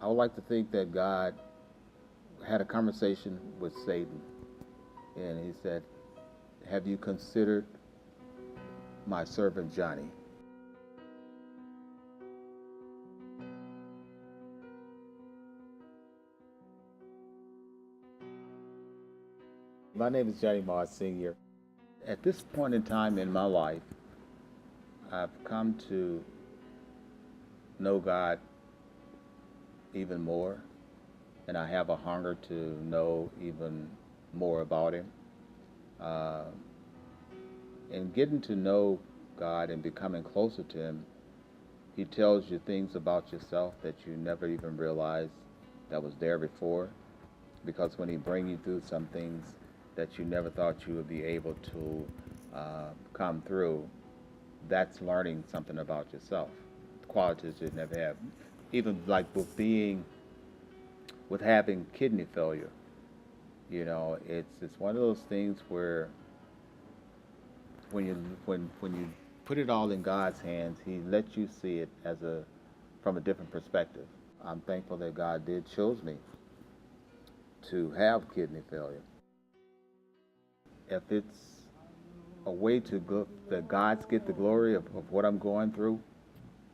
I would like to think that God had a conversation with Satan, and he said, "Have you considered my servant Johnny?" My name is Johnny Moss Sr. At this point in time in my life, I've come to know God even more, and I have a hunger to know even more about Him. Uh, and getting to know God and becoming closer to Him, He tells you things about yourself that you never even realized that was there before. Because when He brings you through some things that you never thought you would be able to come through, that's learning something about yourself, qualities you never have. Even like with having kidney failure, it's one of those things where when you put it all in God's hands, He lets you see it from a different perspective. I'm thankful that God did choose me to have kidney failure. If it's a way to go that God's get the glory of what I'm going through,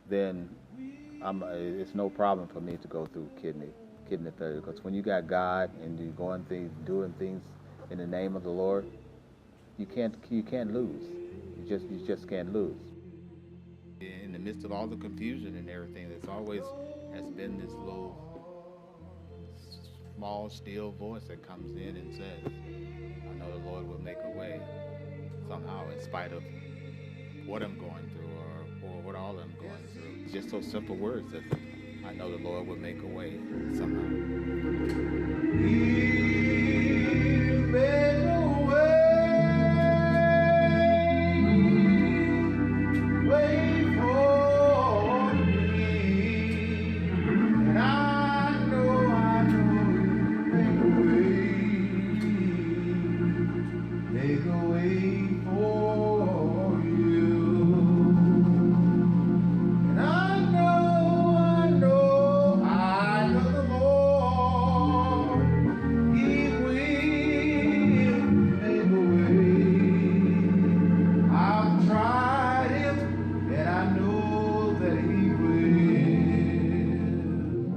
then it's no problem for me to go through kidney failure. Because when you got God and you're doing things in the name of the Lord, you can't lose. You just can't lose. In the midst of all the confusion and everything, there's always has been this little small still voice that comes in and says, "I know the Lord will make a way somehow, in spite of what I'm going through or what all I'm going through." It's just those simple words that I know the Lord will make a way somehow.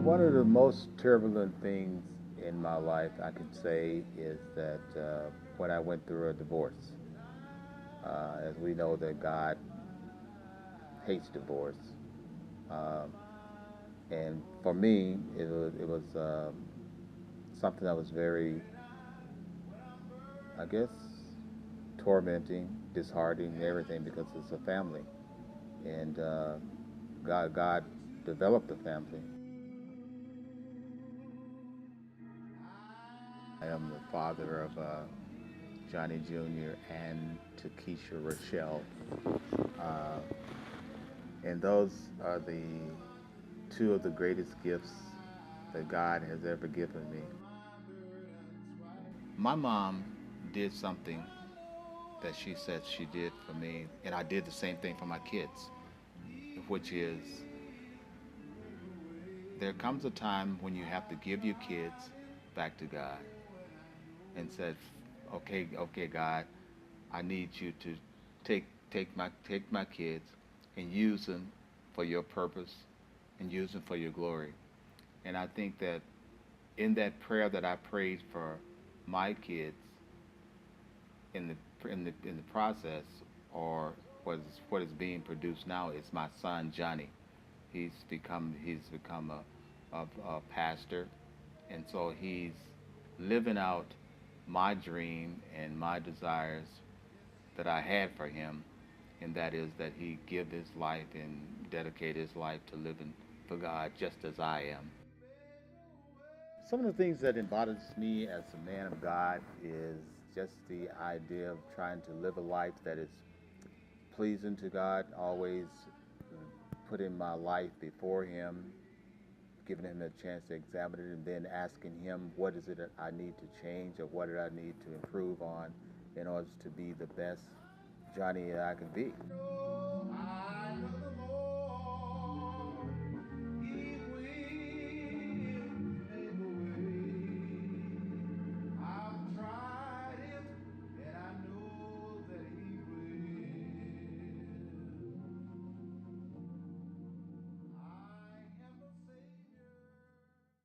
One of the most turbulent things in my life, I could say, is that when I went through a divorce. As we know that God hates divorce. Um, and for me, it was something that was very, I guess, tormenting, disheartening, and everything because it's a family. And God developed a family. I am the father of Johnny Jr. and Takesha Rochelle. Uh, and those are the two of the greatest gifts that God has ever given me. My mom did something that she said she did for me, and I did the same thing for my kids, which is there comes a time when you have to give your kids back to God and said, okay, God, I need you to take my kids and use them for your purpose and use them for your glory. And I think that in that prayer that I prayed for my kids in the process, or what is being produced now, is my son Johnny. He's become a pastor, and so he's living out my dream and my desires that I had for him, and that is that he give his life and dedicate his life to living for God just as I am. Some of the things that bothers me as a man of God is just the idea of trying to live a life that is pleasing to God, always putting my life before Him, giving Him a chance to examine it, and then asking Him what is it that I need to change or what do I need to improve on in order to be the best Johnny that I can be.